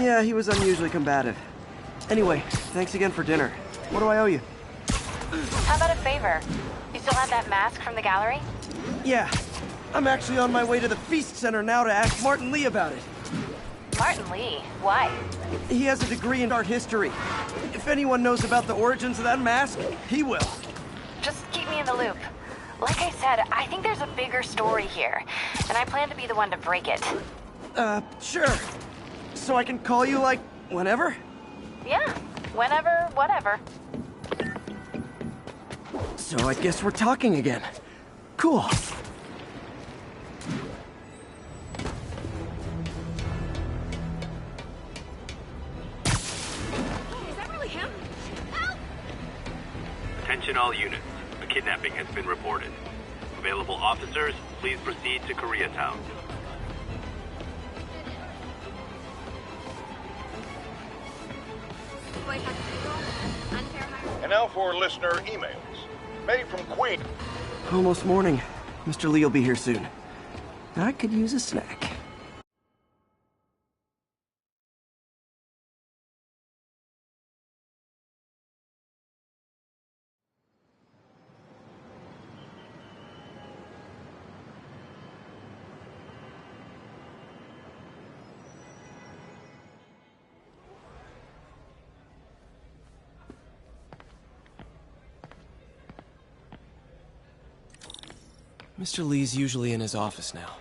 Yeah, he was unusually combative. Anyway, thanks again for dinner. What do I owe you? How about a favor? You still have that mask from the gallery? Yeah. I'm actually on my way to the Feast Center now to ask Martin Lee about it. Martin Lee? Why? He has a degree in art history. If anyone knows about the origins of that mask, he will. Just keep me in the loop. Like I said, I think there's a bigger story here, and I plan to be the one to break it. Sure. So I can call you, like, whenever? Yeah, whenever, whatever. So I guess we're talking again. Cool. Is that really him? Help! Attention all units. A kidnapping has been reported. Available officers, please proceed to Koreatown. And now for listener emails. Made from Queen. Almost morning. Mr. Lee will be here soon. I could use a snack. Mr. Lee's usually in his office now.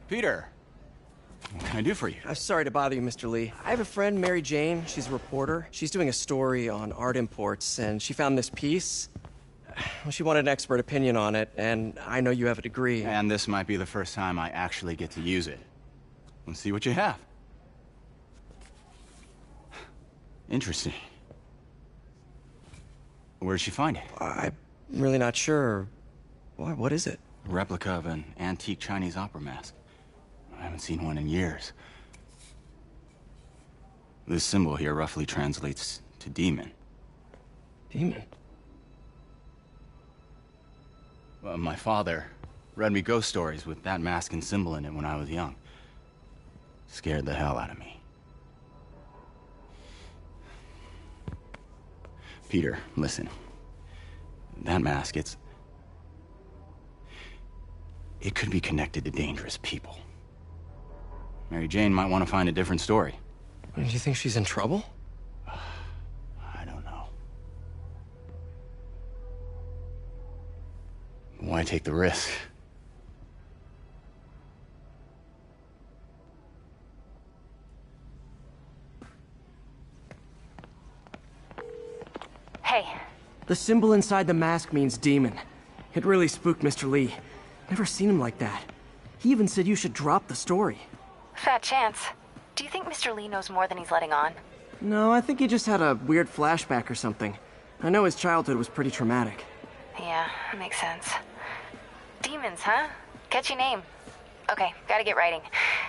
Peter, what can I do for you? I'm sorry to bother you, Mr. Lee. I have a friend, Mary Jane. She's a reporter. She's doing a story on art imports, and she found this piece. Well, she wanted an expert opinion on it, and I know you have a degree. And this might be the first time I actually get to use it. Let's see what you have. Interesting. Where'd she find it? I'm really not sure. Why, what is it? A replica of an antique Chinese opera mask. I haven't seen one in years. This symbol here roughly translates to demon. Demon? Well, my father read me ghost stories with that mask and symbol in it when I was young. Scared the hell out of me. Peter, listen. That mask, it could be connected to dangerous people. Mary Jane might want to find a different story. Do you think she's in trouble? I don't know. Why take the risk? Hey. The symbol inside the mask means demon. It really spooked Mr. Lee. Never seen him like that. He even said you should drop the story. Fat chance. Do you think Mr. Lee knows more than he's letting on? No, I think he just had a weird flashback or something. I know his childhood was pretty traumatic. Yeah, makes sense. Demons, huh? Catchy name. Okay, gotta get writing.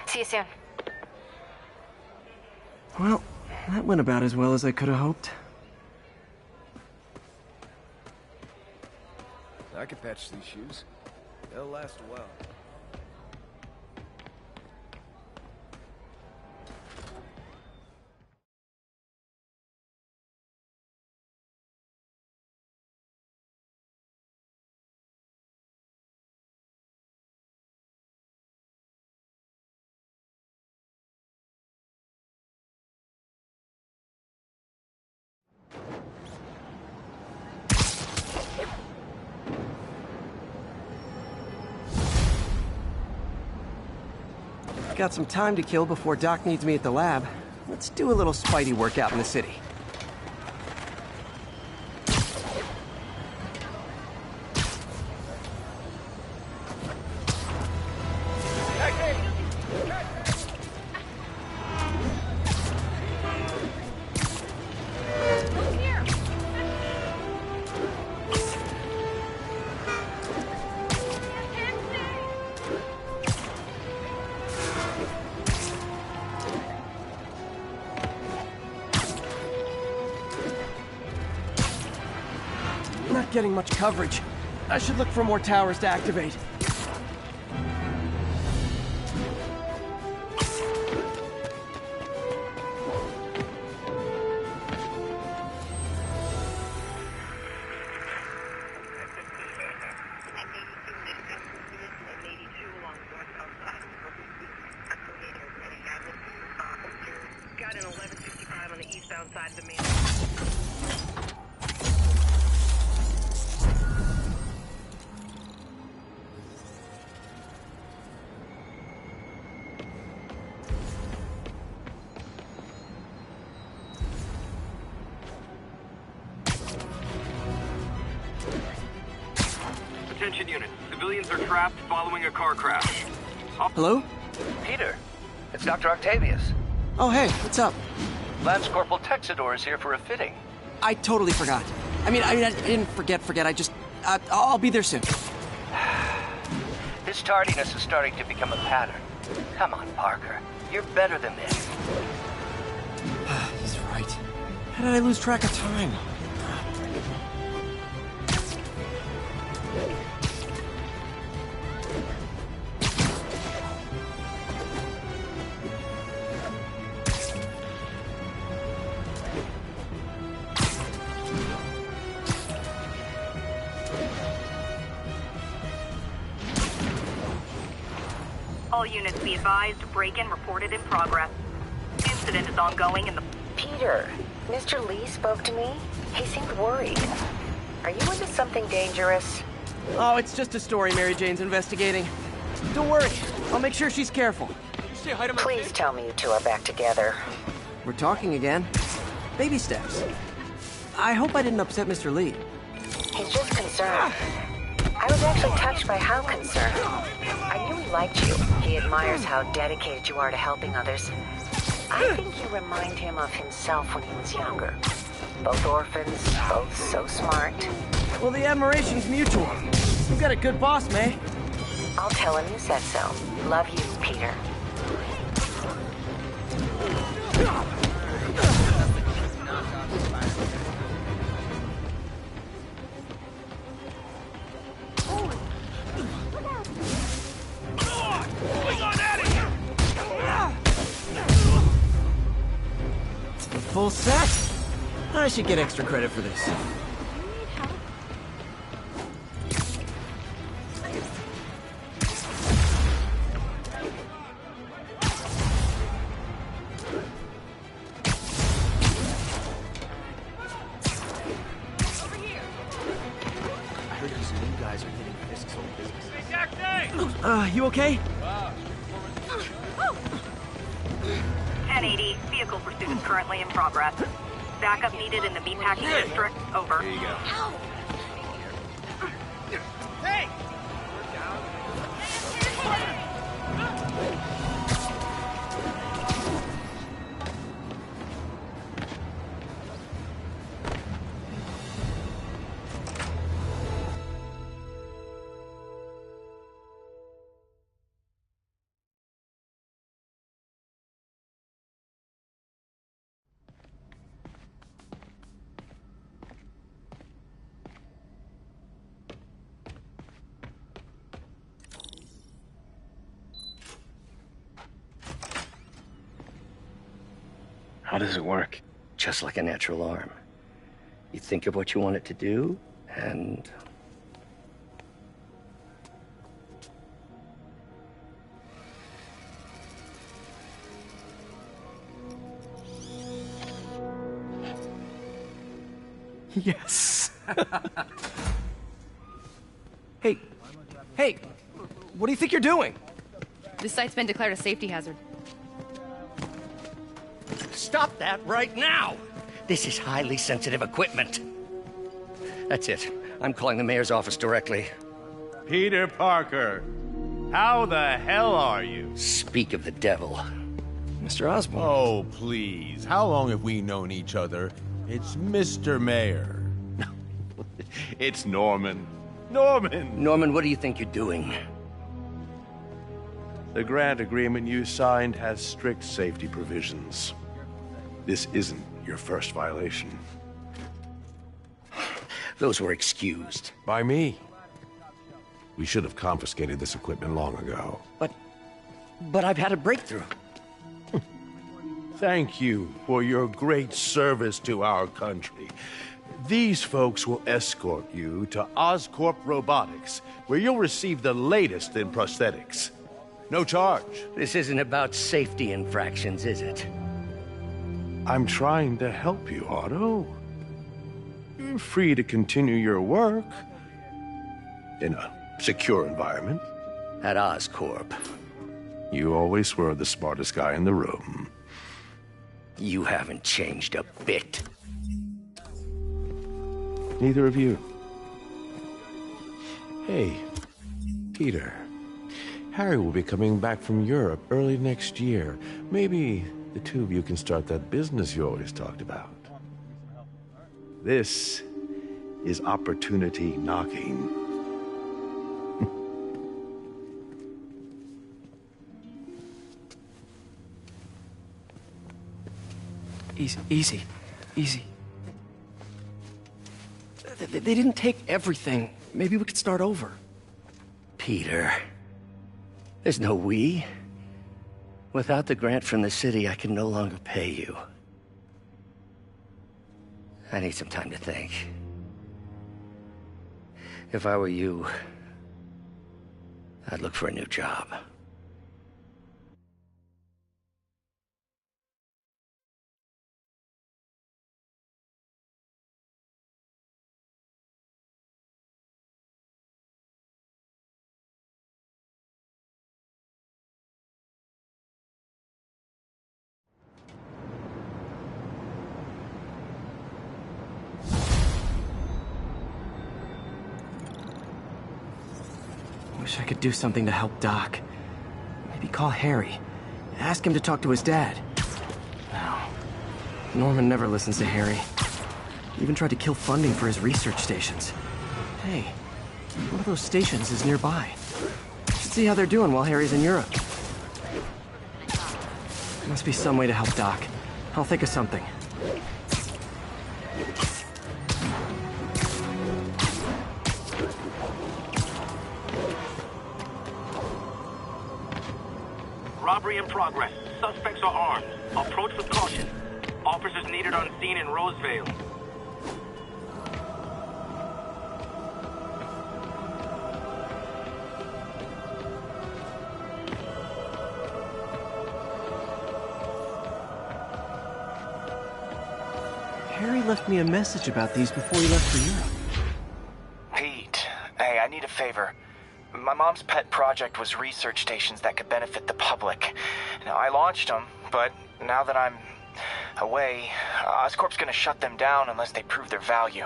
See you soon. Well, that went about as well as I could have hoped. I could patch these shoes. They'll last a while. Got some time to kill before Doc needs me at the lab. Let's do a little Spidey workout in the city. getting much coverage. I should look for more towers to activate. Got an 1165 on the eastbound side of the main. Attention units. Civilians are trapped following a car crash. Hello? Peter, it's Dr. Octavius. Oh, hey, what's up? Lance Corporal Texador is here for a fitting. I totally forgot. I didn't forget. I'll be there soon. His tardiness is starting to become a pattern. Come on, Parker. You're better than this. He's right. How did I lose track of time? All units be advised, break-in reported in progress. Incident is ongoing in the... Peter, Mr. Lee spoke to me. He seemed worried. Are you into something dangerous? Oh, it's just a story Mary Jane's investigating. Don't worry, I'll make sure she's careful. Please tell me you two are back together. We're talking again. Baby steps. I hope I didn't upset Mr. Lee. He's just concerned. I was actually touched by how concerned. I knew he liked you. He admires how dedicated you are to helping others. I think you remind him of himself when he was younger. Both orphans, both so smart. Well, the admiration's mutual. You've got a good boss, May. I'll tell him you said so. Love you, Peter. Full set? I should get extra credit for this. You okay? 1080, vehicle pursuit is currently in progress. Backup needed in the meatpacking district. Over. Here you go. Hey! How does it work? Just like a natural arm. You think of what you want it to do, and... Yes. Hey, what do you think you're doing? This site's been declared a safety hazard. Stop that right now! This is highly sensitive equipment. That's it. I'm calling the mayor's office directly. Peter Parker, how the hell are you? Speak of the devil. Mr. Osborn. Oh, please. How long have we known each other? It's Mr. Mayor. It's Norman. Norman, what do you think you're doing? The grant agreement you signed has strict safety provisions. This isn't your first violation. those were excused. By me. We should have confiscated this equipment long ago. But I've had a breakthrough. Thank you for your great service to our country. These folks will escort you to Oscorp Robotics, where you'll receive the latest in prosthetics. No charge. This isn't about safety infractions, is it? I'm trying to help you, Otto. You're free to continue your work in a secure environment. At Oscorp. You always were the smartest guy in the room. You haven't changed a bit. Neither of you. Hey, Peter. Harry will be coming back from Europe early next year. Maybe the two of you can start that business you always talked about. This is opportunity knocking. Easy. They didn't take everything. Maybe we could start over. Peter, there's no we. Without the grant from the city, I can no longer pay you. I need some time to think. If I were you, I'd look for a new job. Wish I could do something to help Doc. Maybe call Harry. Ask him to talk to his dad. No. Norman never listens to Harry. He even tried to kill funding for his research stations. Hey, one of those stations is nearby. Should see how they're doing while Harry's in Europe. Must be some way to help Doc. I'll think of something. Robbery in progress. Suspects are armed. Approach with caution. Officers needed on scene in Rosevale. Harry left me a message about these before he left for Europe. Pete, hey, I need a favor. My mom's pet project was research stations that could benefit the public. Now, I launched them, but now that I'm away, Oscorp's gonna shut them down unless they prove their value.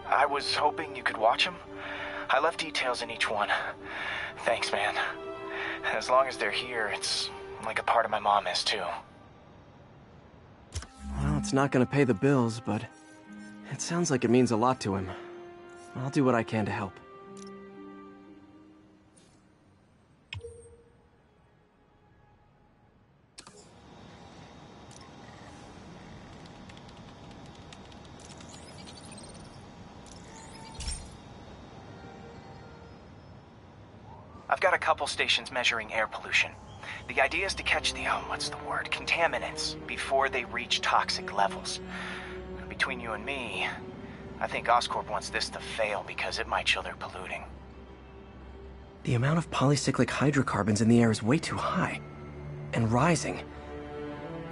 I was hoping you could watch them. I left details in each one. Thanks, man. As long as they're here, it's like a part of my mom is, too. Well, it's not gonna pay the bills, but it sounds like it means a lot to him. I'll do what I can to help. I've got a couple stations measuring air pollution. The idea is to catch the, contaminants before they reach toxic levels. Between you and me, I think Oscorp wants this to fail because it might show they're polluting. The amount of polycyclic hydrocarbons in the air is way too high. And rising.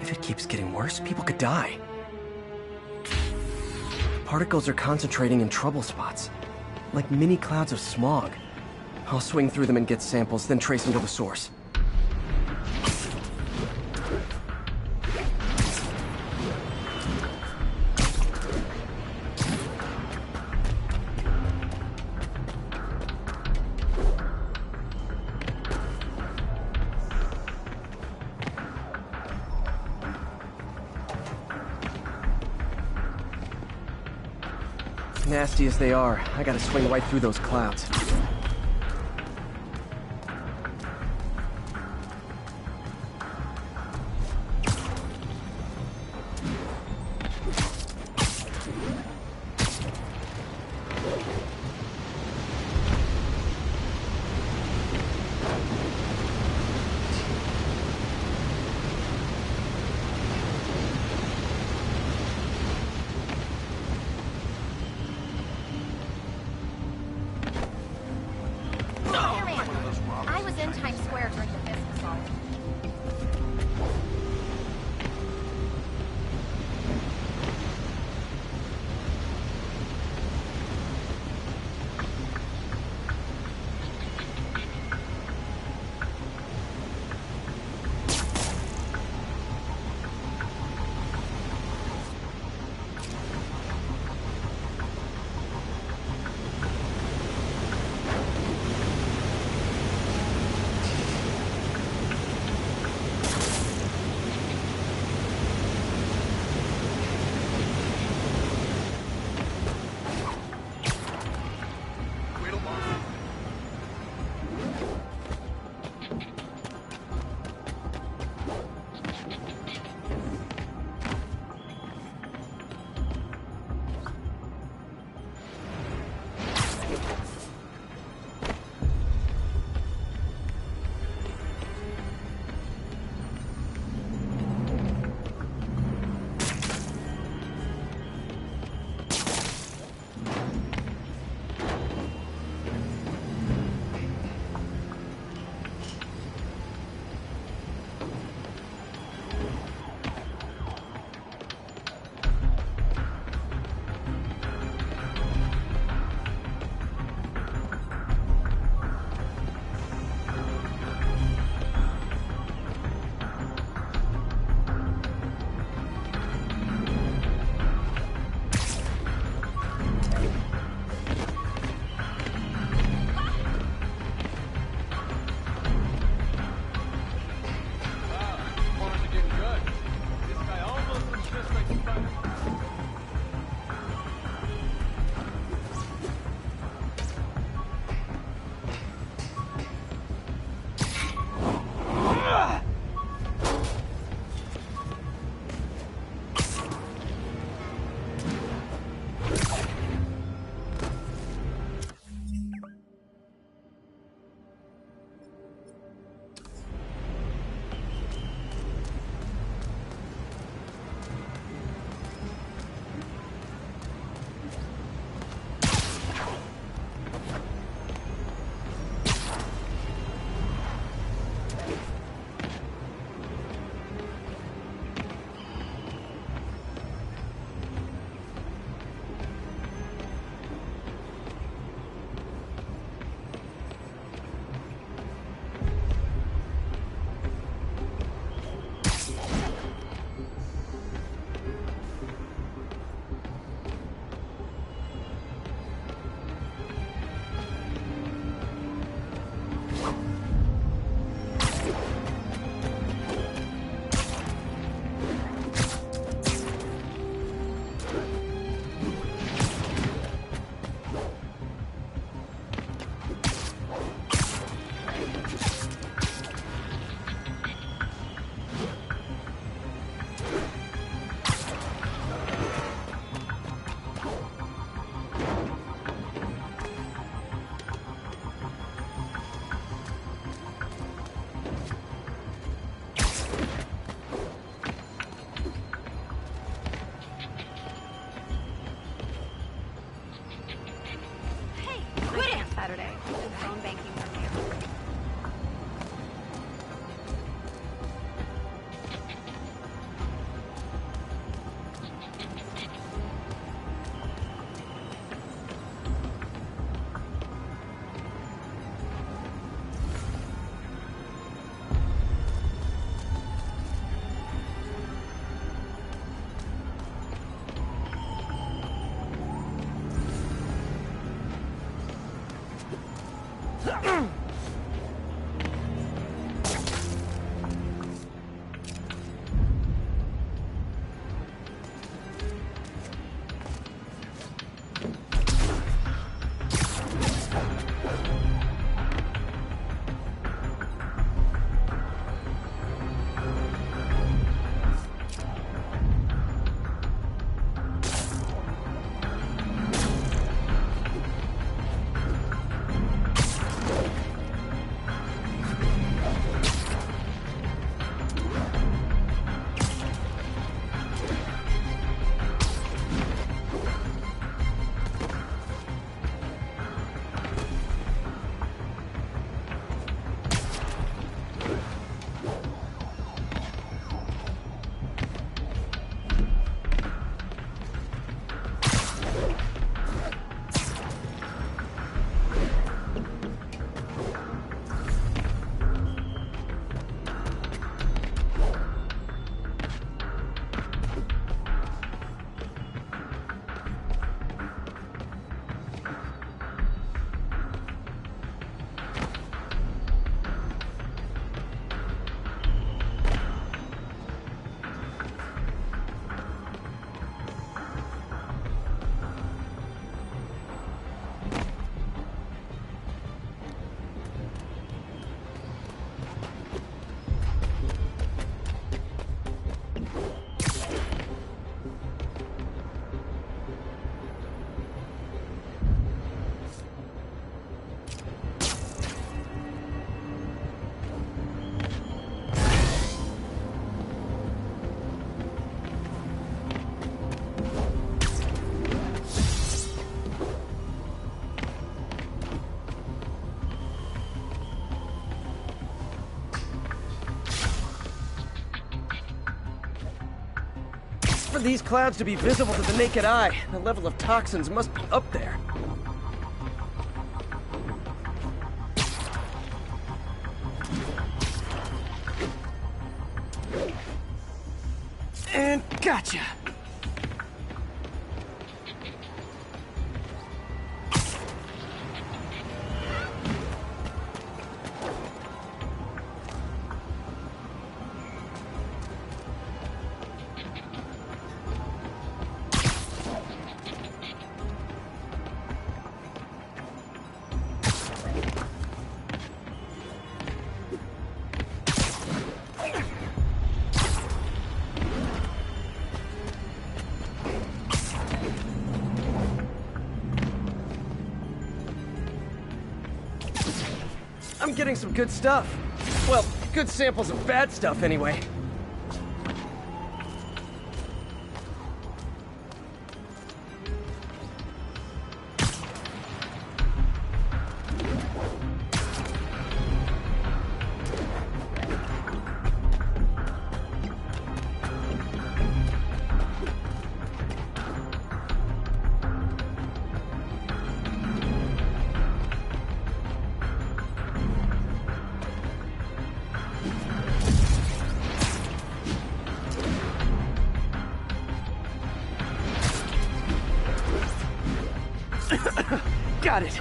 If it keeps getting worse, people could die. Particles are concentrating in trouble spots, like mini clouds of smog. I'll swing through them and get samples, then trace them to the source. Nasty as they are, I gotta swing right through those clouds. better drink the business salt. Saturday. Phone banking from here. these clouds to be visible to the naked eye, the level of toxins must be up there. And gotcha! I'm getting some good stuff. Well, good samples of bad stuff, anyway. Got it.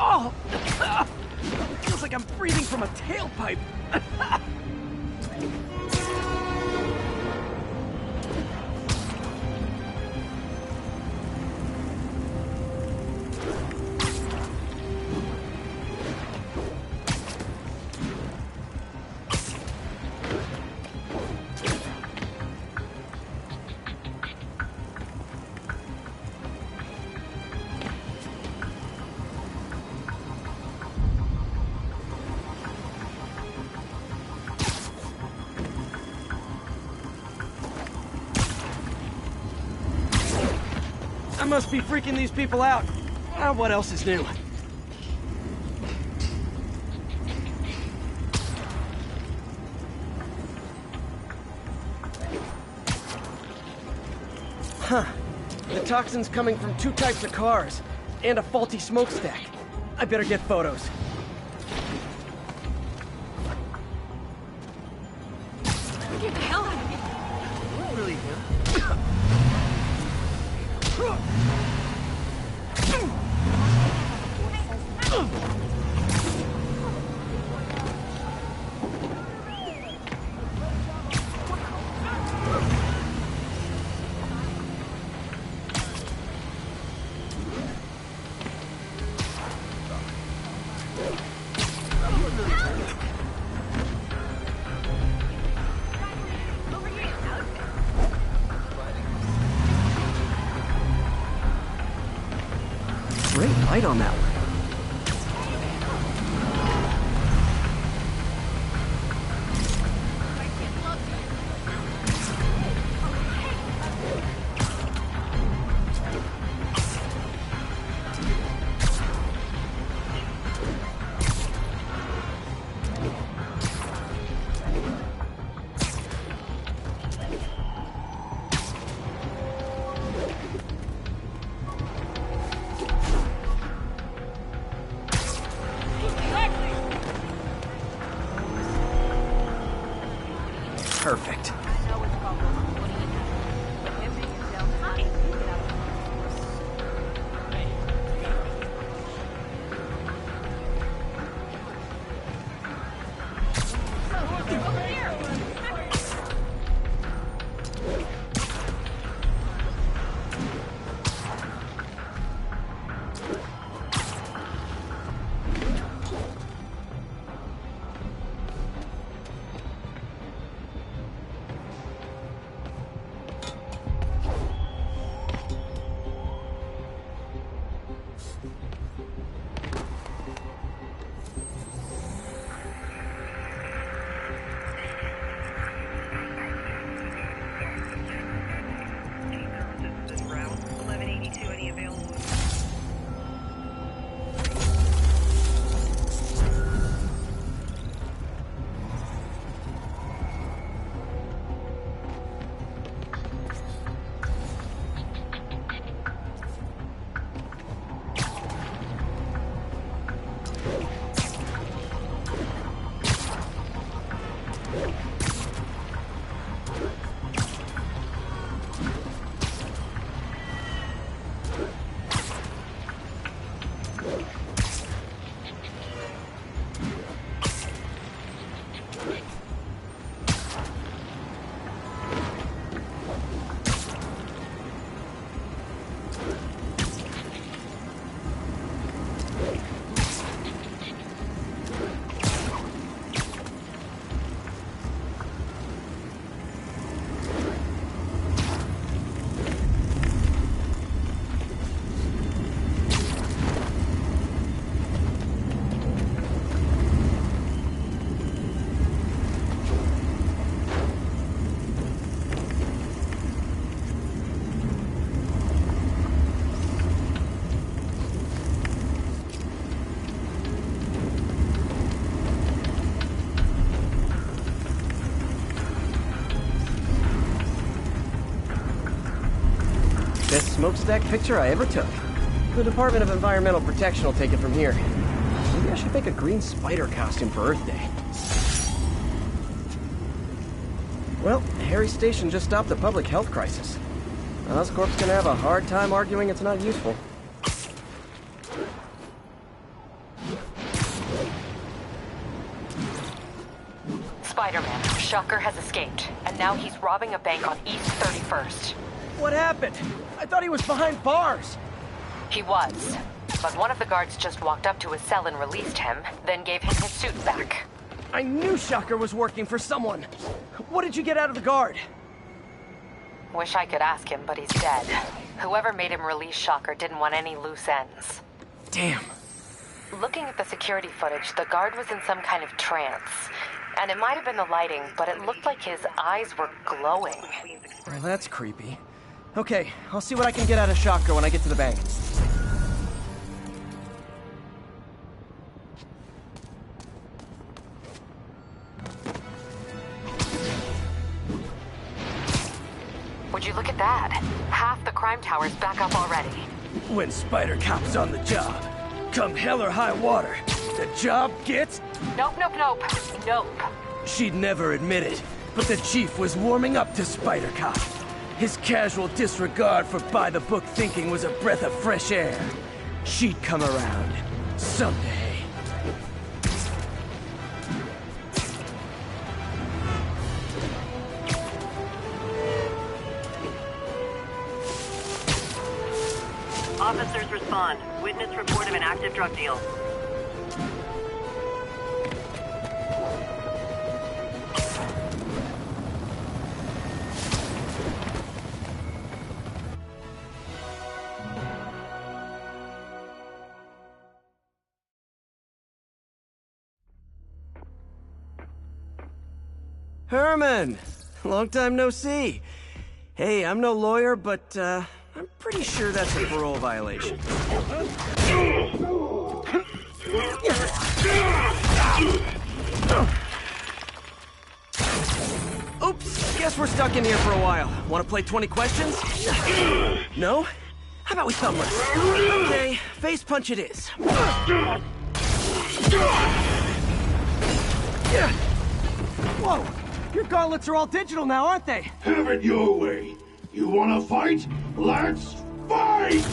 Oh! Feels like I'm breathing from a tailpipe. I must be freaking these people out. What else is new? Huh. The toxin's coming from 2 types of cars, and a faulty smokestack. I better get photos. Get the hell out of here. Really good. Great light on that one. Perfect. smokestack picture I ever took. The Department of Environmental Protection will take it from here. Maybe I should make a green spider costume for Earth Day. Well, Harry's station just stopped a public health crisis. Oscorp's gonna have a hard time arguing it's not useful. Spider-Man, Shocker has escaped, and now he's robbing a bank on East 31st. What happened? I thought he was behind bars. He was, but one of the guards just walked up to his cell and released him, then gave him his suit back. I knew Shocker was working for someone. What did you get out of the guard? Wish I could ask him, but he's dead. Whoever made him release Shocker didn't want any loose ends. Damn. Looking at the security footage, the guard was in some kind of trance. And it might have been the lighting, but it looked like his eyes were glowing. Well, that's creepy. Okay, I'll see what I can get out of Shocker when I get to the bank. Would you look at that? Half the crime tower's back up already. When Spider Cop's on the job, come hell or high water, the job gets... Nope. She'd never admit it, but the Chief was warming up to Spider Cop. His casual disregard for by-the-book thinking was a breath of fresh air. She'd come around someday. Officers respond. Witness report of an active drug deal. Herman! Long time no see. Hey, I'm no lawyer, but, I'm pretty sure that's a parole violation. Oops, guess we're stuck in here for a while. Want to play 20 questions? No? How about we thumb wrestle? Okay, face punch it is. Whoa! Your gauntlets are all digital now, aren't they? Have it your way. You wanna fight? Let's fight!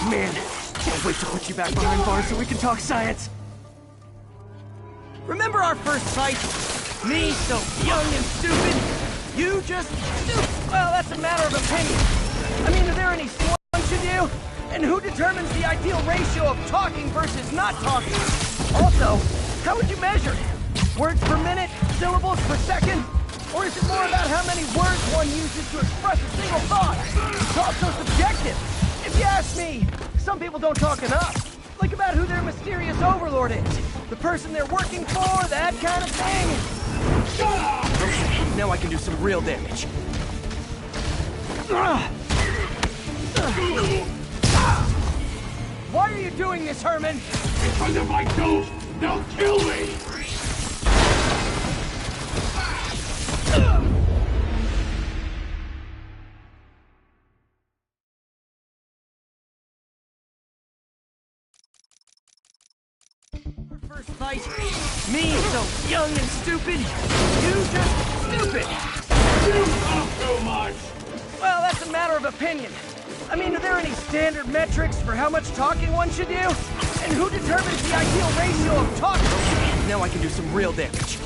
Man, can't wait to put you back behind bars so we can talk science. Remember our first fight? Me, so young and stupid. You just... Well, that's a matter of opinion. I mean, are there any slugs in you? And who determines the ideal ratio of talking versus not talking? Also, how would you measure it? Words per minute? Syllables per second? Or is it more about how many words one uses to express a single thought? It's also subjective. If you ask me, some people don't talk enough. Like about who their mysterious overlord is. The person they're working for, that kind of thing. Shut up! Okay, now I can do some real damage. Why are you doing this, Herman? Because if I don't, they'll kill me! First fight, me so young and stupid, you just stupid. You talk too much. Well, that's a matter of opinion. I mean, are there any standard metrics for how much talking one should do? And who determines the ideal ratio of talking? Okay, now I can do some real damage.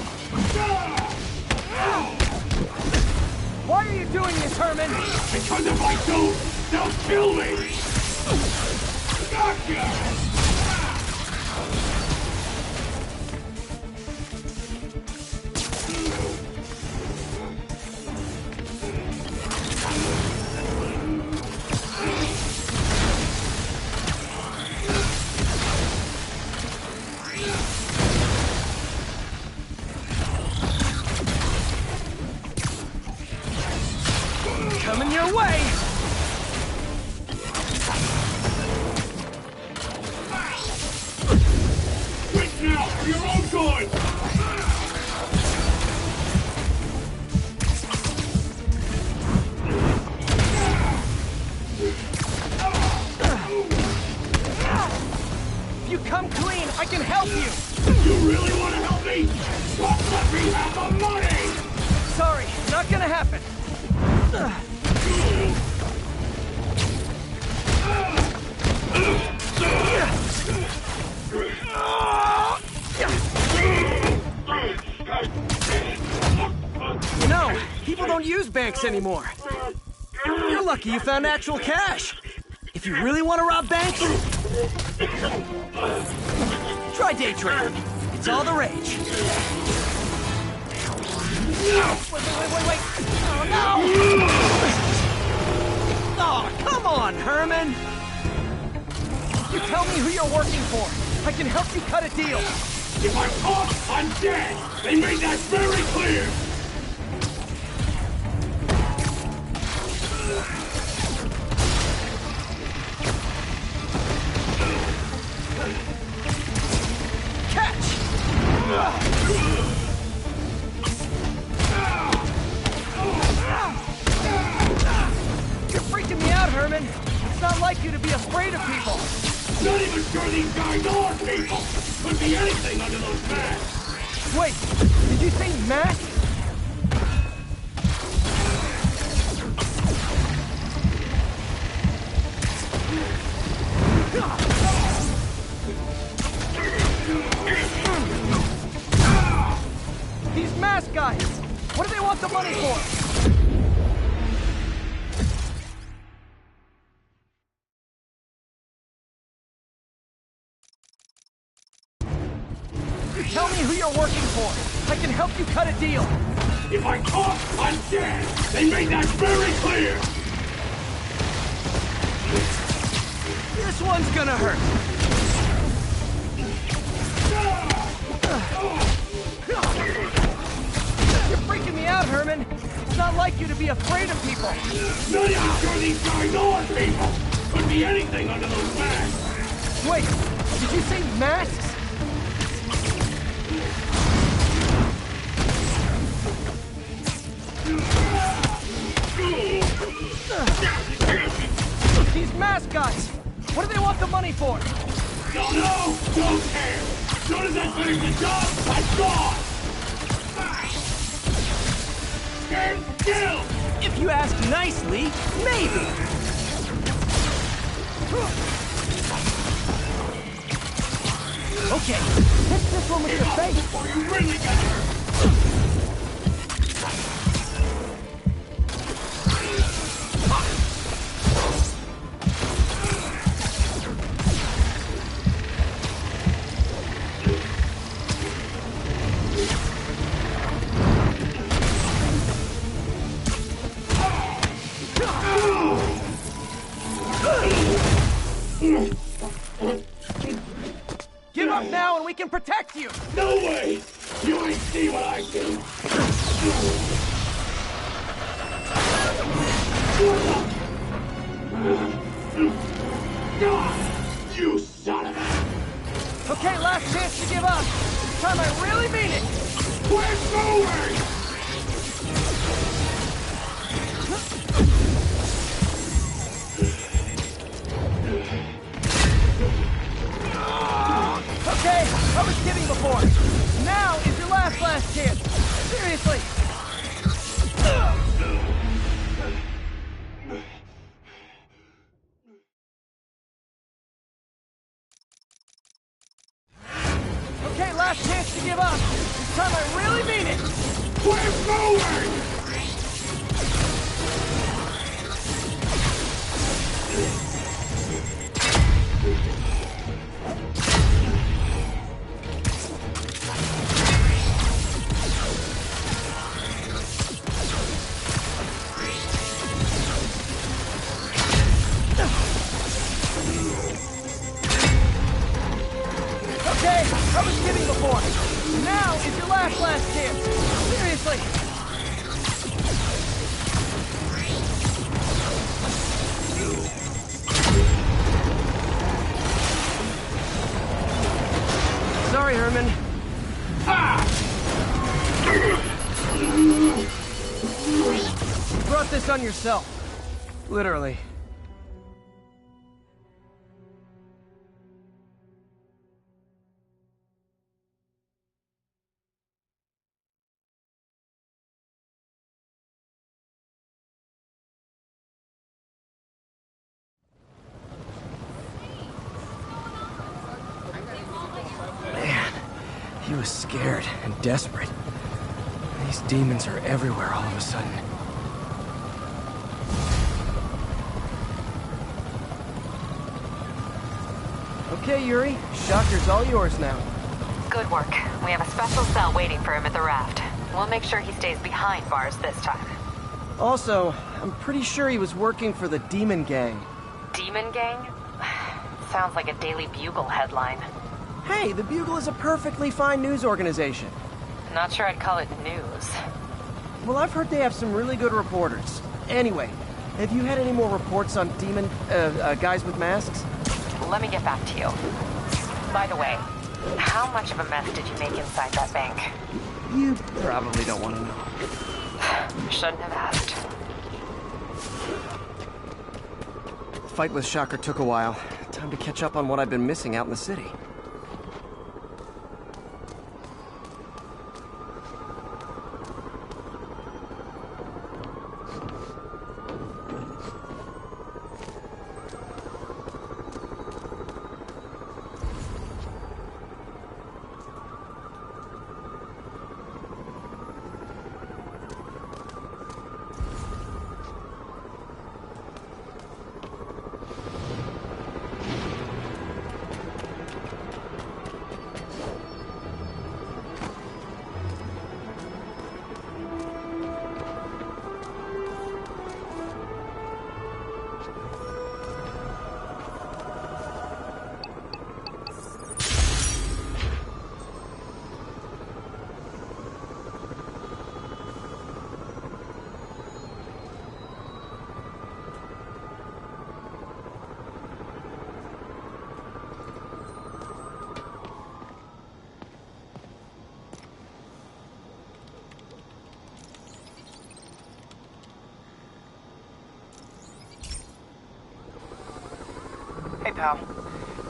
Why are you doing this, Herman? Because if I don't, they'll kill me! Gotcha! Coming your way! Quit now, for your own good! you come clean, I can help you! You really want to help me? Don't let me have the money! Sorry, not gonna happen. No, people don't use banks anymore. You're lucky you found actual cash. If you really want to rob banks, try day trading. It's all the rage. Wait. Oh, no! Oh, come on, Herman! You tell me who you're working for. I can help you cut a deal. If I'm caught, I'm dead! They made that very clear! You're freaking me out, Herman. It's not like you to be afraid of people. Not even sure these guys are people! Could be anything under those masks! Wait, did you say masks? These mask guys! What do they want the money for? Tell me who you're working for. I can help you cut a deal. If I'm caught, I'm dead! They made that very clear! This one's gonna hurt. You're freaking me out, Herman. It's not like you to be afraid of people. Not even sure these guys are people! Could be anything under those masks! Wait, did you say masks? These mask guys! What do they want the money for? Don't know! Don't care! As soon as I finish the job, I'm gone! Stand still! If you ask nicely, maybe! Okay, hit this one with your face! Before you really get hurt! Give up now and we can protect you! No way! You ain't see what I do! You son of a... Okay, last chance to give up. This time I really mean it! We're going! Okay, I was kidding before. Now is your last chance. Seriously. Okay, last chance to give up. This time I really mean it. We're going! Okay, I was kidding before. Now is your last chance. Seriously. Sorry, Herman. You brought this on yourself. Literally. He was scared and desperate. These demons are everywhere all of a sudden. Okay, Yuri. Shocker's all yours now. Good work. We have a special cell waiting for him at the raft. We'll make sure he stays behind bars this time. Also, I'm pretty sure he was working for the Demon Gang. Demon Gang? Sounds like a Daily Bugle headline. Hey, the Bugle is a perfectly fine news organization. Not sure I'd call it news. Well, I've heard they have some really good reporters. Anyway, have you had any more reports on demon, guys with masks? Let me get back to you. By the way, how much of a mess did you make inside that bank? You probably don't want to know. Shouldn't have asked. The fight with Shocker took a while. Time to catch up on what I've been missing out in the city. Hey, pal.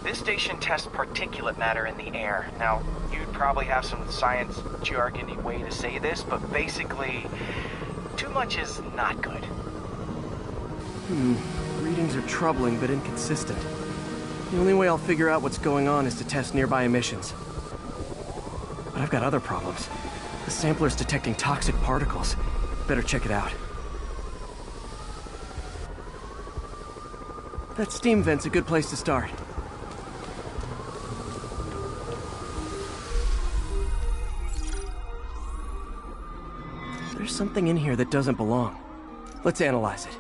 This station tests particulate matter in the air. Now, you'd probably have some science jargony way to say this, but basically, too much is not good. Readings are troubling but inconsistent. The only way I'll figure out what's going on is to test nearby emissions. But I've got other problems. The sampler's detecting toxic particles. Better check it out. That steam vent's a good place to start. There's something in here that doesn't belong. Let's analyze it.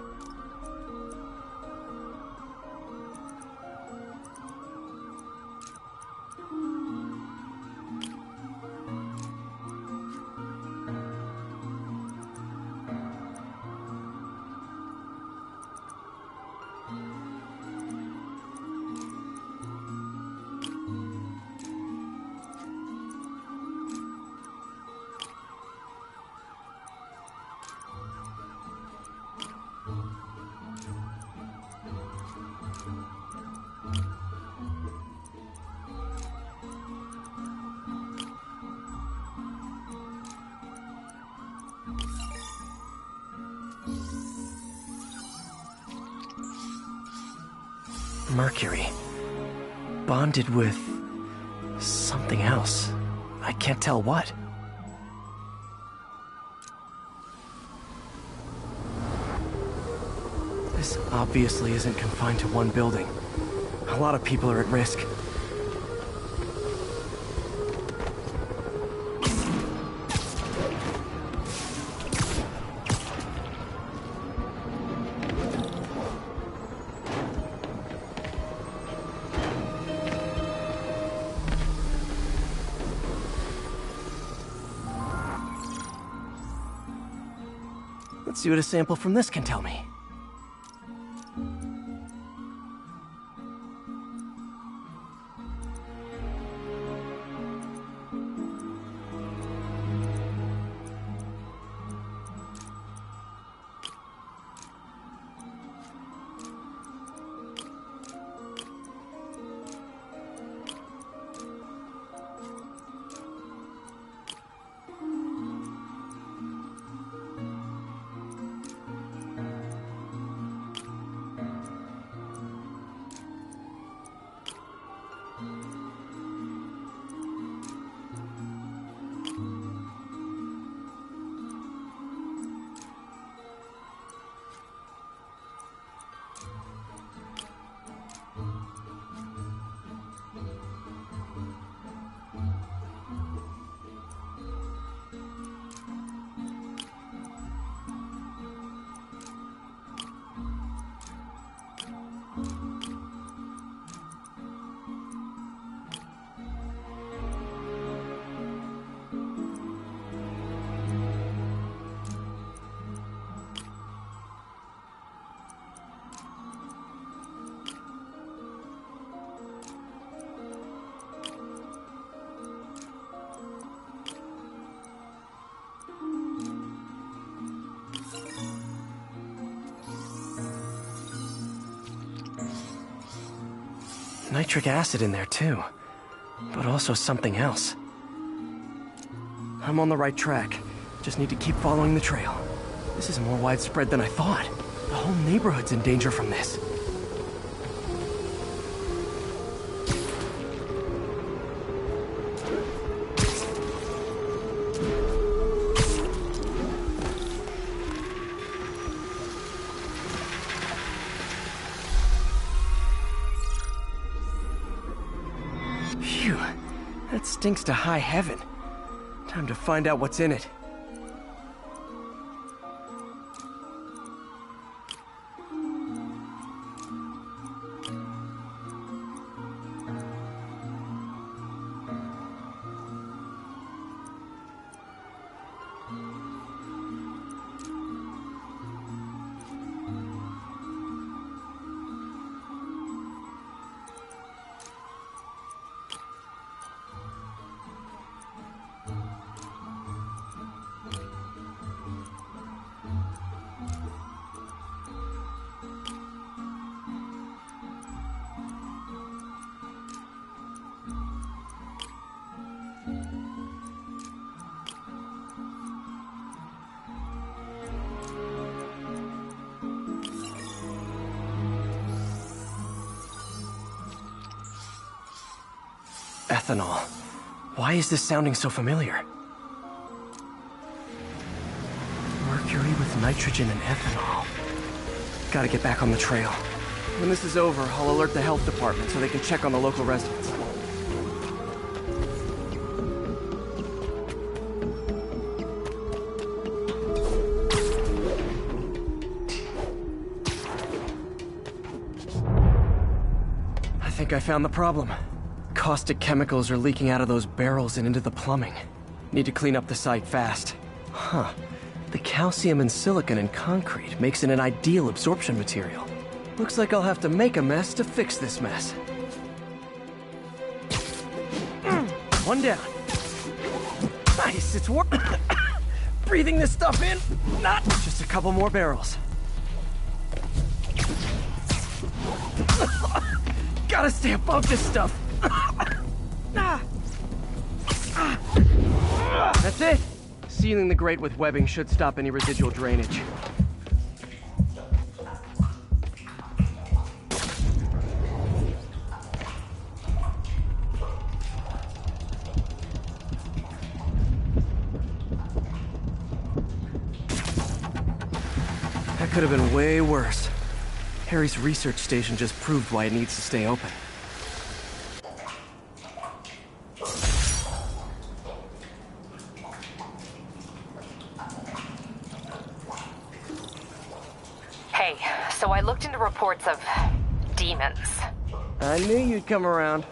Mercury. Bonded with something else. I can't tell what. This obviously isn't confined to one building. A lot of people are at risk. Let's see what a sample from this can tell me. nitric acid in there too, but also something else. I'm on the right track. Just need to keep following the trail. This is more widespread than I thought. The whole neighborhood's in danger from this. Phew, that stinks to high heaven. Time to find out what's in it. Ethanol. Why is this sounding so familiar? Mercury with nitrogen and ethanol. Gotta get back on the trail. When this is over, I'll alert the health department so they can check on the local residents. I think I found the problem. Caustic chemicals are leaking out of those barrels and into the plumbing. Need to clean up the site fast. Huh. The calcium and silicon in concrete makes it an ideal absorption material. Looks like I'll have to make a mess to fix this mess. One down. Nice, it's work. Breathing this stuff in, not just a couple more barrels. Gotta stay above this stuff. That's it. Sealing the grate with webbing should stop any residual drainage. That could have been way worse. Harry's research station just proved why it needs to stay open. Hey, so I looked into reports of demons. I knew you'd come around.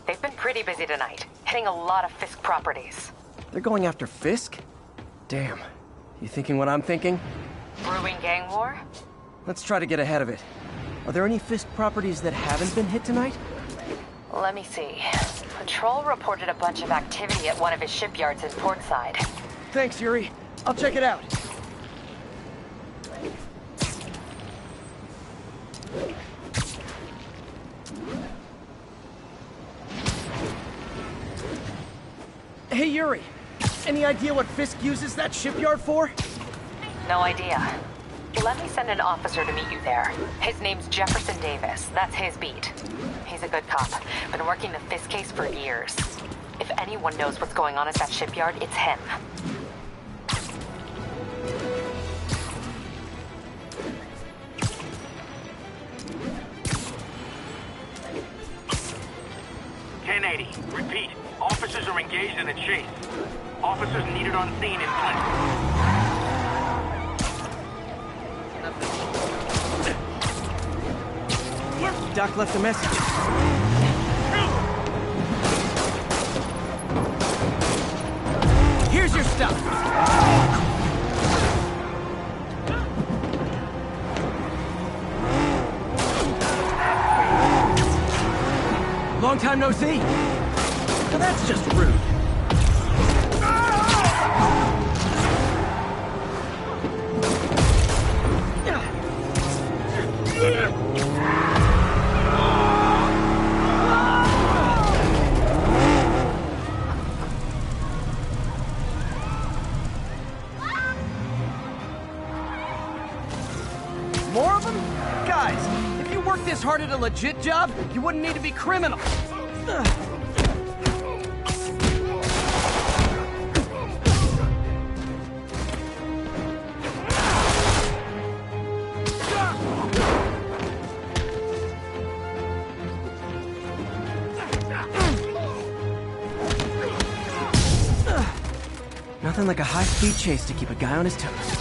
They've been pretty busy tonight, hitting a lot of Fisk properties. They're going after Fisk? Damn. You thinking what I'm thinking? Brewing gang war? Let's try to get ahead of it. Are there any Fisk properties that haven't been hit tonight? Let me see. Patrol reported a bunch of activity at one of his shipyards in Portside. Thanks, Yuri. I'll check it out. Hey, Yuri. Any idea what Fisk uses that shipyard for? No idea. Let me send an officer to meet you there. His name's Jefferson Davis. That's his beat. He's a good cop. Been working the Fisk case for years. If anyone knows what's going on at that shipyard, it's him. Repeat. Officers are engaged in a chase. Officers needed on scene in Flint. Doc left a message. Here's your stuff. Long time no see. Well, that's just rude. hearted a legit job, you wouldn't need to be criminal. Nothing like a high-speed chase to keep a guy on his toes.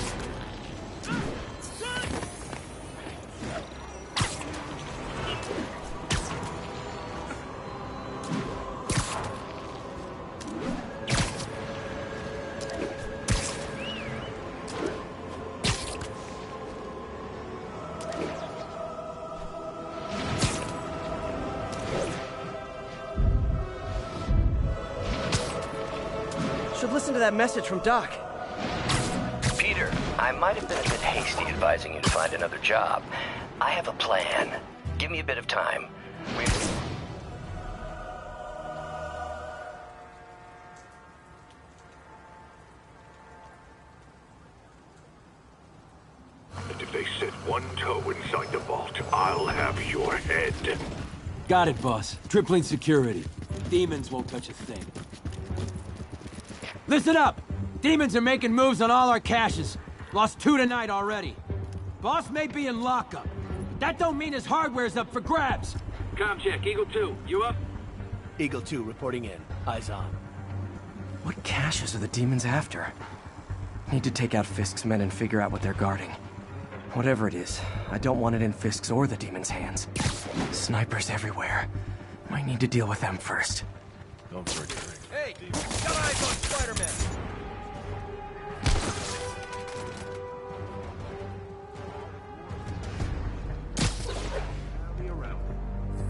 Should listen to that message from Doc. Peter, I might have been a bit hasty advising you to find another job. I have a plan. Give me a bit of time. And if they set one toe inside the vault, I'll have your head. Got it, boss. Tripling security. Demons won't touch a thing. Listen up! Demons are making moves on all our caches. Lost 2 tonight already. Boss may be in lockup, but that don't mean his hardware's up for grabs. Com check, Eagle 2, you up? Eagle 2 reporting in. Eyes on. What caches are the demons after? Need to take out Fisk's men and figure out what they're guarding. Whatever it is, I don't want it in Fisk's or the demons' hands. Snipers everywhere. Might need to deal with them first. Don't forget. Hey, got eyes on Spider-Man!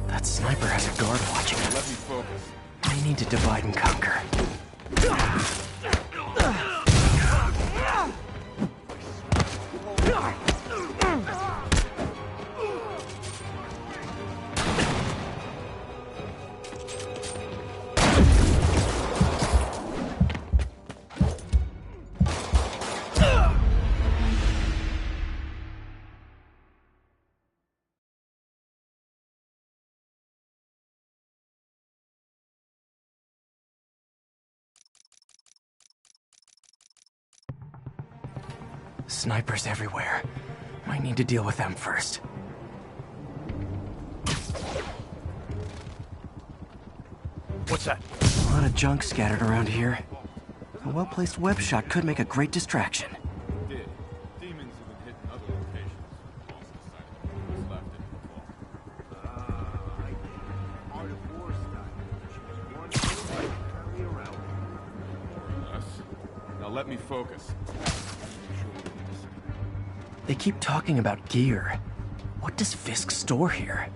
That sniper has a guard watching him. Let me focus. I need to divide and conquer. Snipers everywhere. Might need to deal with them first. What's that? A lot of junk scattered around here. A well-placed web shot could make a great distraction. Demons have been hitting other locations. What's left in the Now let me focus. They keep talking about gear. What does Fisk store here?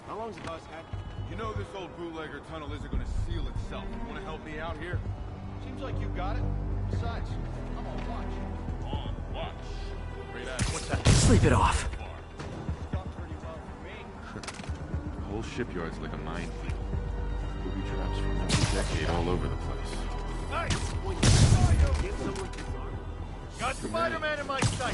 How long's the bus had? You know this old bootlegger tunnel isn't going to seal itself. You want to help me out here? Seems like you got it. Besides, I'm on watch. On watch. Great ass. What's that? Sleep it off. The whole shipyard's like a minefield. Booby traps from every decade all over the place. Nice! Got Spider-Man in my sight!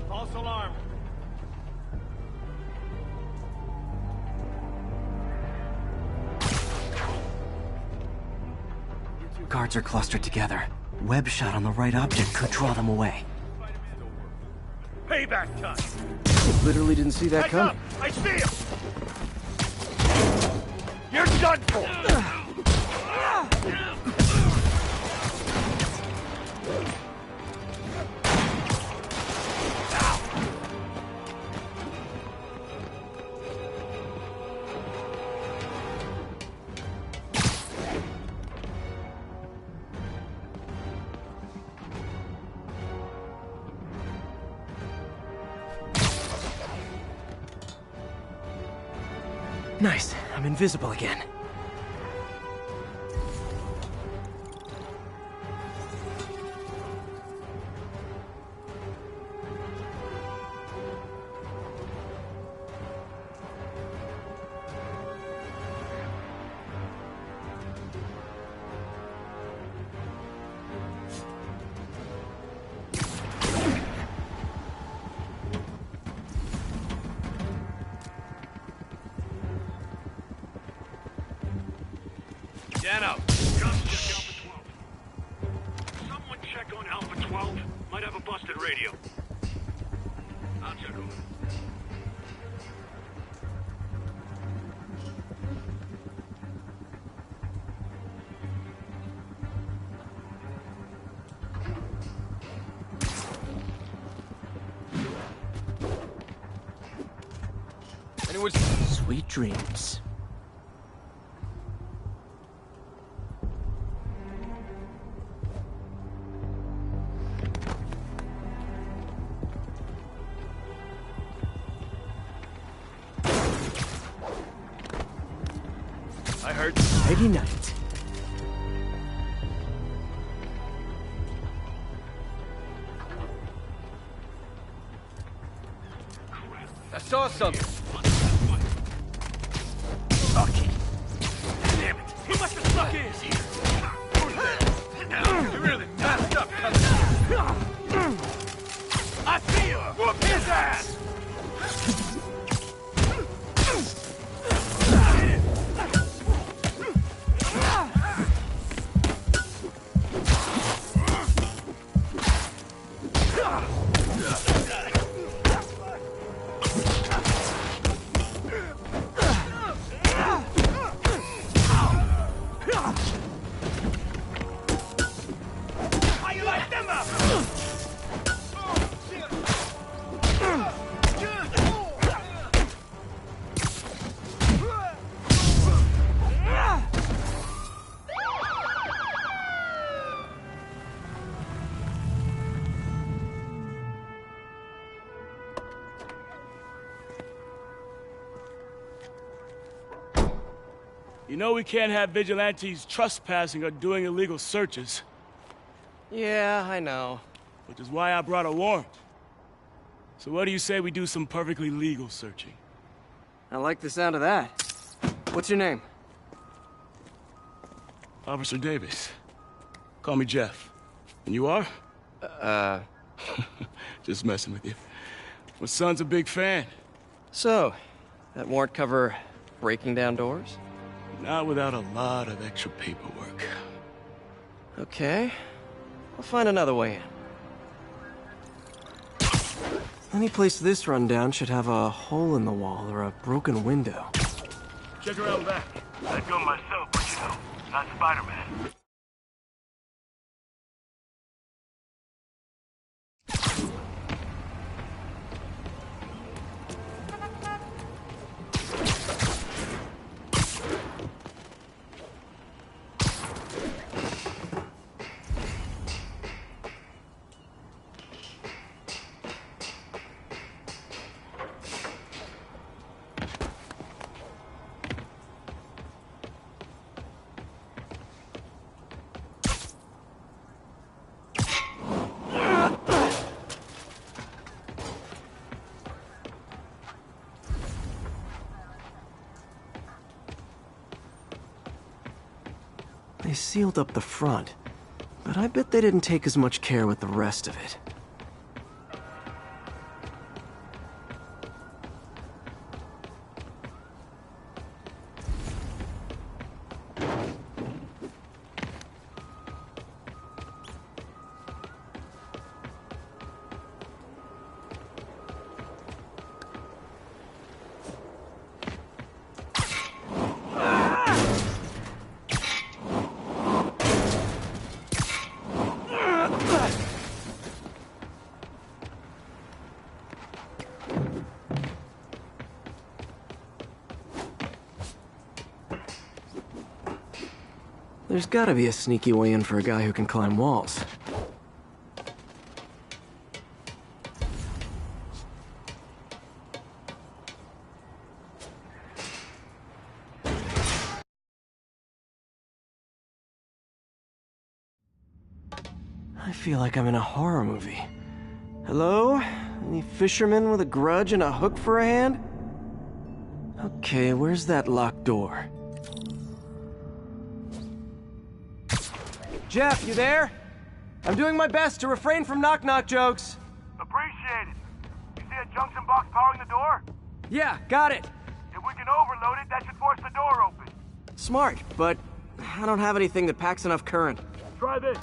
False alarm! Guards are clustered together. Web shot on the right object could draw them away. Payback time! Literally didn't see that coming. I see him! You're done for! Nice. I'm invisible again. Scan out. Just check Alpha 12. Someone check on Alpha 12. Might have a busted radio. I'll check over. Sweet dreams. I heard. Nighty night. I saw something. Lucky. Damn it. He must have snuck in. You really messed up coming. I see you. Whoop his ass. How you like them up? You know we can't have vigilantes trespassing or doing illegal searches. Yeah, I know. Which is why I brought a warrant. So what do you say we do some perfectly legal searching? I like the sound of that. What's your name? Officer Davis. Call me Jeff. And you are? Just messing with you. My son's a big fan. So, that warrant cover breaking down doors? Not without a lot of extra paperwork. Okay. I'll find another way in. Any place this rundown should have a hole in the wall or a broken window. Check around back. I'd go myself, but you know, not Spider-Man. They sealed up the front, but I bet they didn't take as much care with the rest of it. There's gotta be a sneaky way in for a guy who can climb walls. I feel like I'm in a horror movie. Hello? Any fisherman with a grudge and a hook for a hand? Okay, where's that locked door? Jeff, you there? I'm doing my best to refrain from knock-knock jokes. Appreciate it. You see a junction box powering the door? Yeah, got it. If we can overload it, that should force the door open. Smart, but I don't have anything that packs enough current. Try this.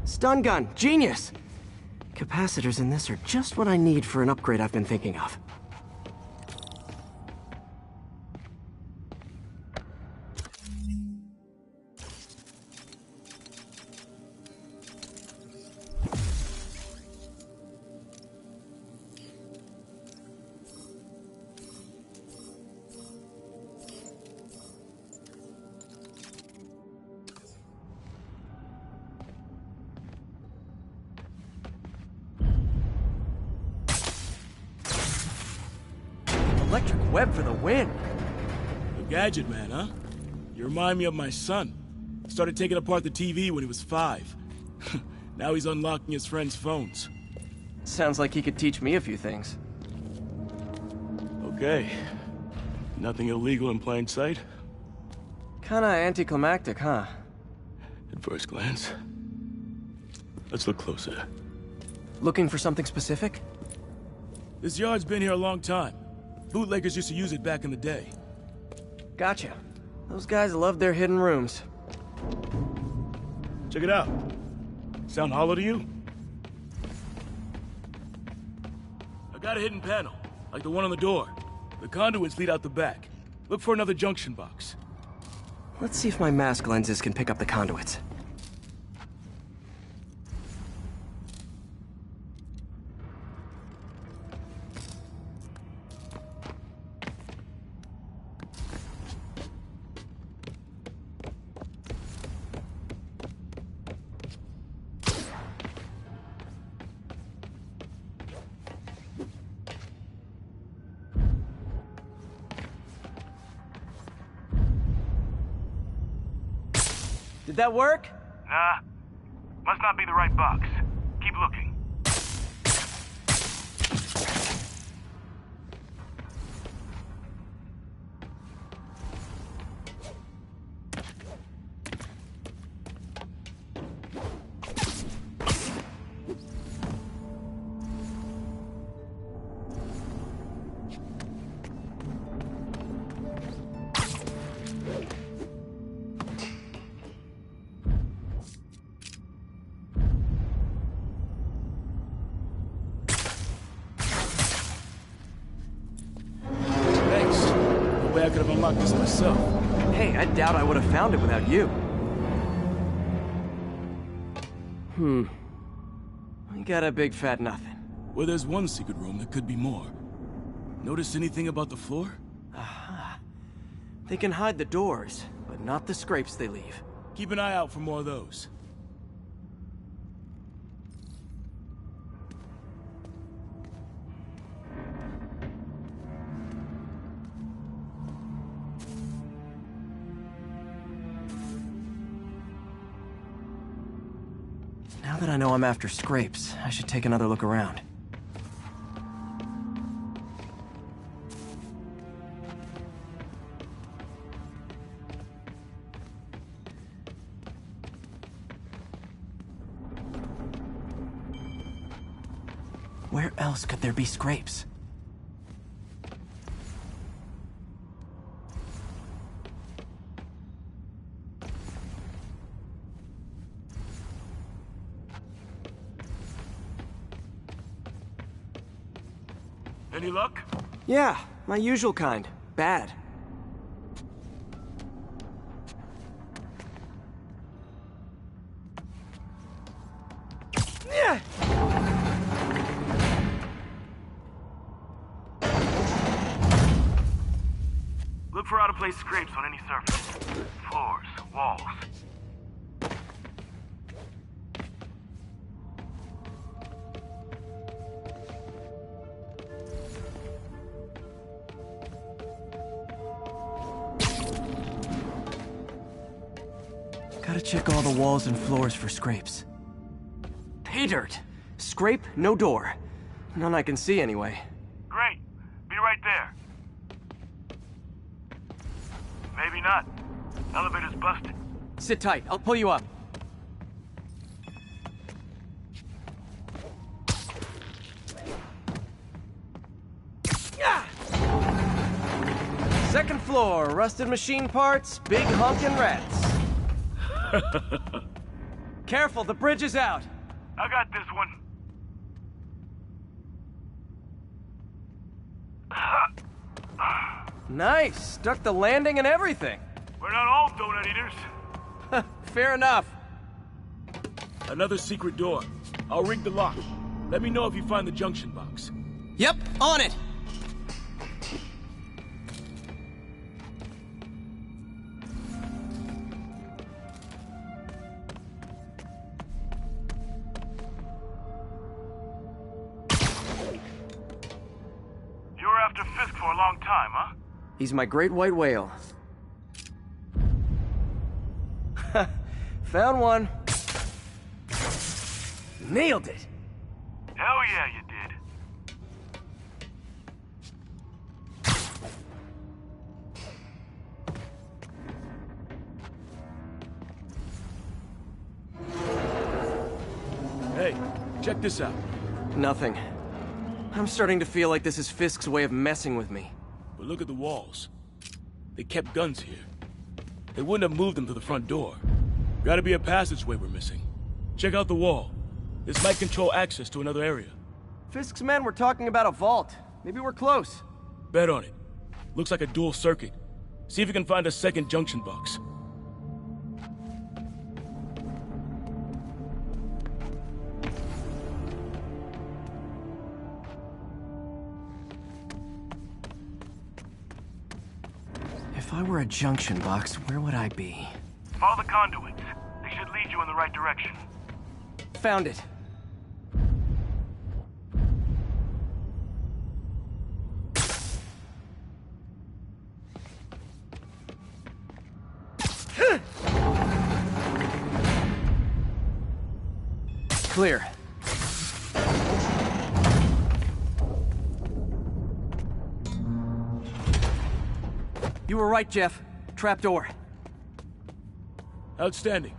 Stun gun, genius! Capacitors in this are just what I need for an upgrade I've been thinking of. Electric web for the win! A gadget man, huh? You remind me of my son. Started taking apart the TV when he was 5. Now he's unlocking his friends' phones. Sounds like he could teach me a few things. Okay. Nothing illegal in plain sight? Kinda anticlimactic, huh? At first glance. Let's look closer. Looking for something specific? This yard's been here a long time. Bootleggers used to use it back in the day. Gotcha. Those guys love their hidden rooms. Check it out. Sound hollow to you? I got a hidden panel, like the one on the door. The conduits lead out the back. Look for another junction box. Let's see if my mask lenses can pick up the conduits. Did that work? Nah. Must not be the right box. Keep looking. I could have unlocked this myself. Hey, I doubt I would have found it without you. We got a big fat nothing. Well, there's one secret room that could be more. Notice anything about the floor? Aha. They can hide the doors, but not the scrapes they leave. Keep an eye out for more of those. Now that I know I'm after scrapes, I should take another look around. Where else could there be scrapes? Any luck? Yeah, my usual kind. Bad. Look for out-of-place scrapes on any surface. Floors, walls. Gotta check all the walls and floors for scrapes. Pay dirt! Scrape, no door. None I can see anyway. Great. Be right there. Maybe not. Elevator's busted. Sit tight, I'll pull you up. Second floor, rusted machine parts, big honkin' rats. Careful, the bridge is out. I got this one. Nice, stuck the landing and everything. We're not all donut eaters. Fair enough. Another secret door. I'll rig the lock. Let me know if you find the junction box. Yep, on it. You were after Fisk for a long time, huh? He's my great white whale. Found one. Nailed it. Hell yeah, you did. Hey, check this out. Nothing. I'm starting to feel like this is Fisk's way of messing with me. But look at the walls. They kept guns here. They wouldn't have moved them to the front door. Gotta be a passageway we're missing. Check out the wall. This might control access to another area. Fisk's men were talking about a vault. Maybe we're close. Bet on it. Looks like a dual circuit. See if you can find a second junction box. If I were a junction box, where would I be? Follow the conduits. They should lead you in the right direction. Found it. Clear. You were right, Jeff. Trapdoor. Outstanding.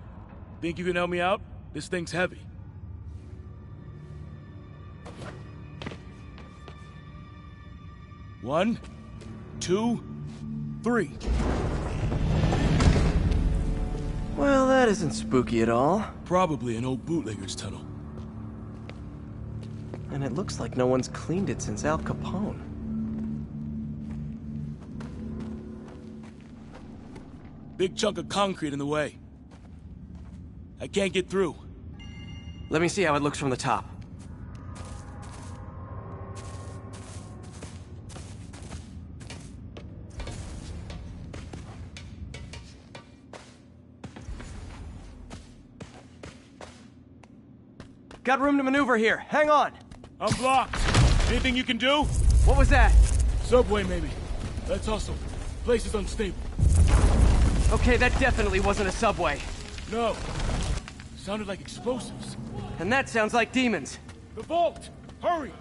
Think you can help me out? This thing's heavy. One, two, three. Well, that isn't spooky at all. Probably an old bootlegger's tunnel. And it looks like no one's cleaned it since Al Capone. Big chunk of concrete in the way. I can't get through. Let me see how it looks from the top. Got room to maneuver here. Hang on. I'm blocked. Anything you can do? What was that? Subway, maybe. Let's hustle. Place is unstable. Okay, that definitely wasn't a subway. No. Sounded like explosives. And that sounds like demons. The vault! Hurry!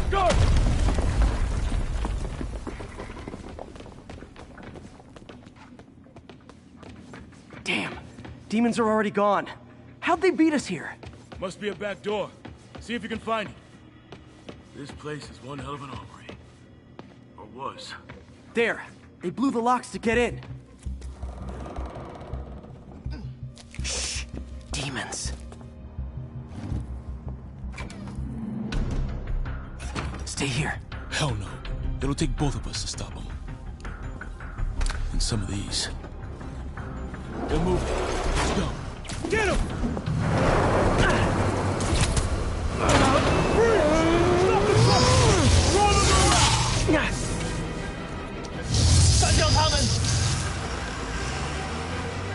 Go! Damn. Demons are already gone. How'd they beat us here? Must be a back door. See if you can find it. This place is one hell of an armory. Or was. There. They blew the locks to get in. Shh. Demons. stay here. Hell no. It'll take both of us to stop him. And some of these. They're moving. Let's go. Get him!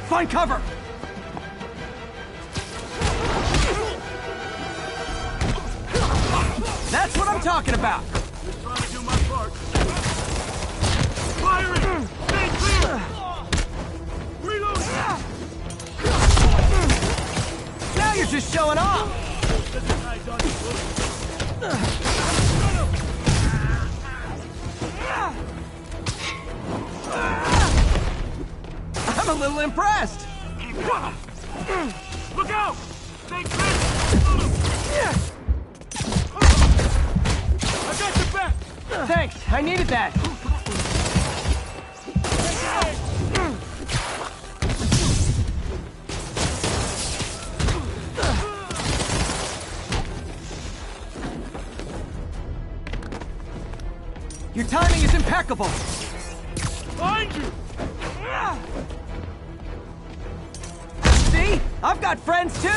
Find cover! That's what I'm talking about! Just trying to do my part. Firing! Stay clear! Reload! Now you're just showing off! I'm a little impressed! Keep going! Look out! Stay clear! I got your back! Thanks, I needed that! Your timing is impeccable! Behind you! See? I've got friends too!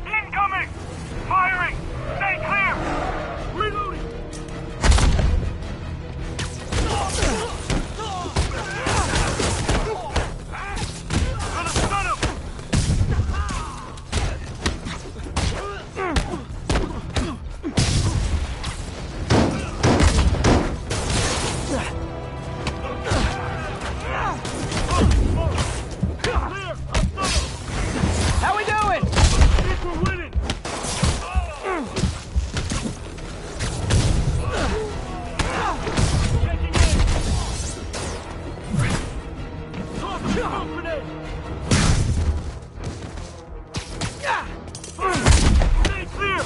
Incoming! Firing! Stay clear! Reloading! Gonna stun him! How we doing? Think we're winning! Toss the smoke grenade! Stay clear!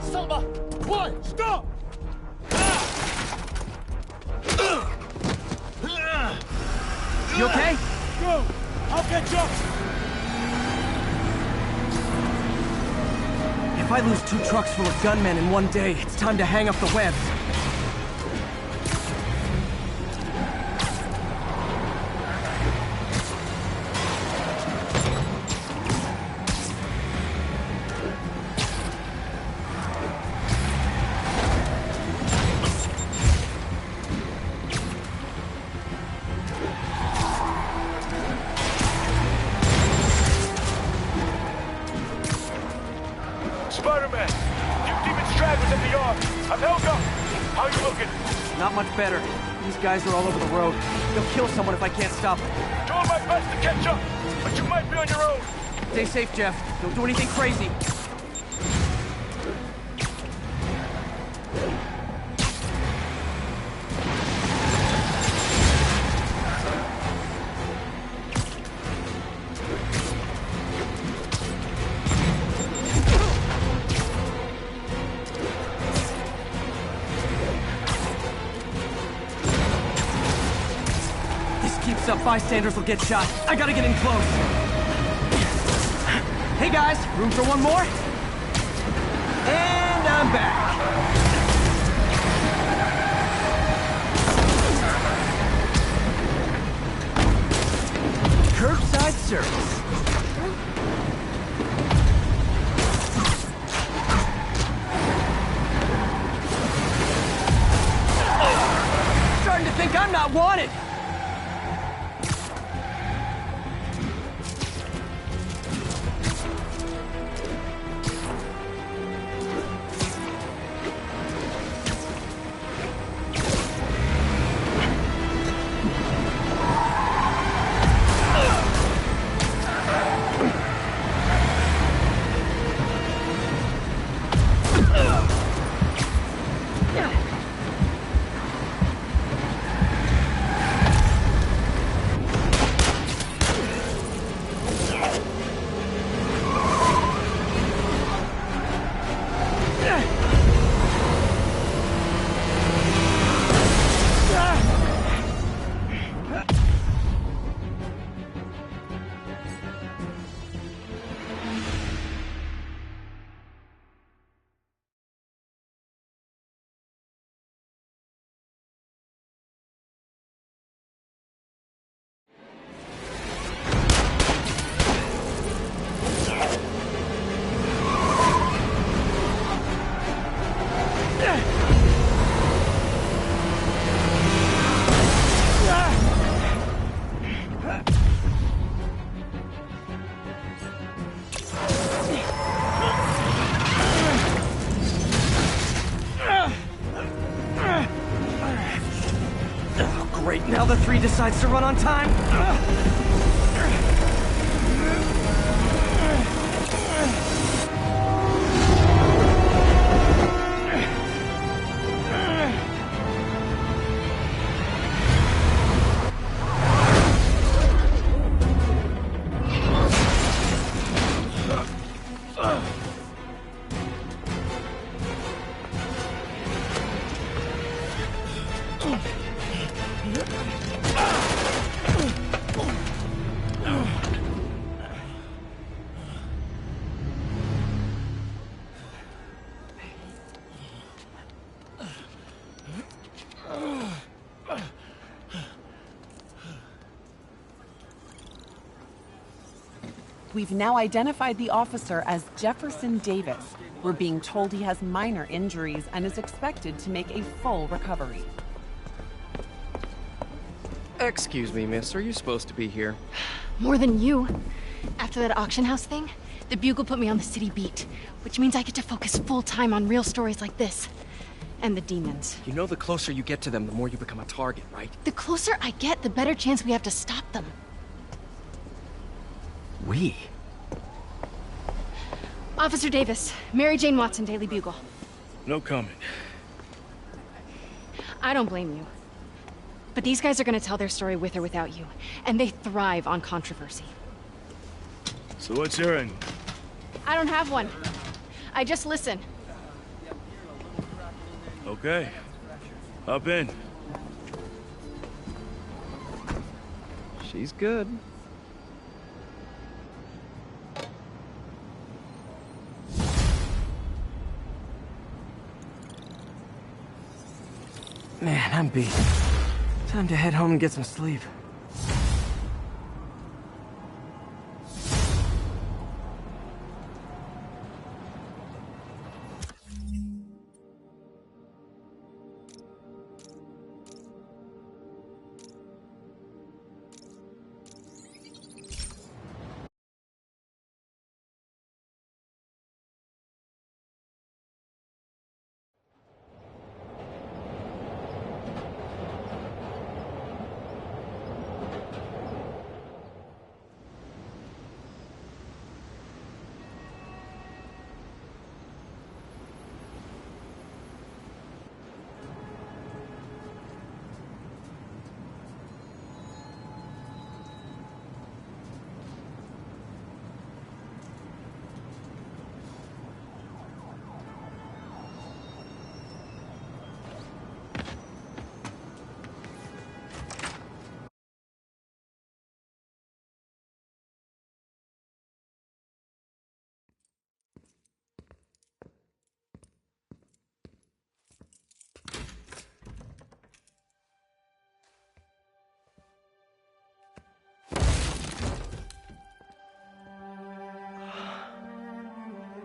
Samba! One! Stop! You okay? Go! I'll catch up! If I lose 2 trucks full of gunmen in one day, it's time to hang up the webs. Spider-Man! Few demon stragglers at the yard. I'm held up. How you looking? Not much better. These guys are all over the road. They'll kill someone if I can't stop them. Doing my best to catch up, but you might be on your own. Stay safe, Jeff. Don't do anything crazy. Keeps up, bystanders will get shot. I gotta get in close. Hey guys, room for one more? And I'm back. Curbside service. Starting to think I'm not wanted. Great, now the 3 decides to run on time. We've now identified the officer as Jefferson Davis. We're being told he has minor injuries and is expected to make a full recovery. Excuse me, miss. Are you supposed to be here? More than you. After that auction house thing, the Bugle put me on the city beat, which means I get to focus full-time on real stories like this. And the demons. You know the closer you get to them, the more you become a target, right? The closer I get, the better chance we have to stop them. We? Officer Davis, Mary Jane Watson, Daily Bugle. No comment. I don't blame you. But these guys are gonna tell their story with or without you, and they thrive on controversy. So what's your end? I don't have one. I just listen. Okay. Hop in. She's good. Man, I'm beat. Time to head home and get some sleep.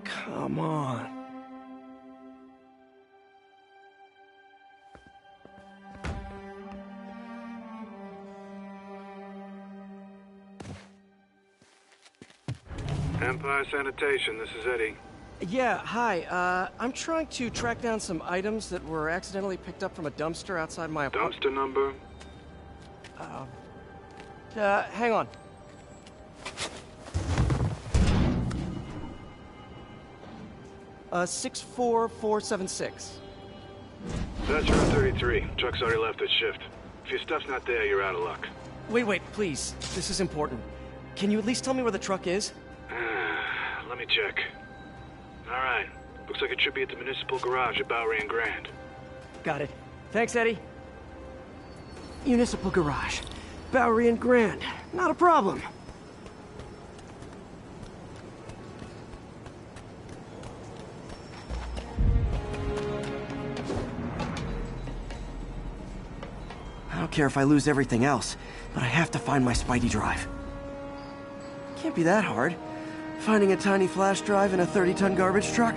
Come on. Empire Sanitation, this is Eddie. Yeah, hi. I'm trying to track down some items that were accidentally picked up from a dumpster outside my apartment. Dumpster number? Hang on. Uh, 64476. That's route 33. Truck's already left its shift. If your stuff's not there, you're out of luck. Wait, please. This is important. Can you at least tell me where the truck is? Let me check. Alright. Looks like it should be at the municipal garage at Bowery and Grand. Got it. Thanks, Eddie. Municipal garage. Bowery and Grand. Not a problem. I don't care if I lose everything else, but I have to find my Spidey drive. Can't be that hard. Finding a tiny flash drive in a 30-ton garbage truck?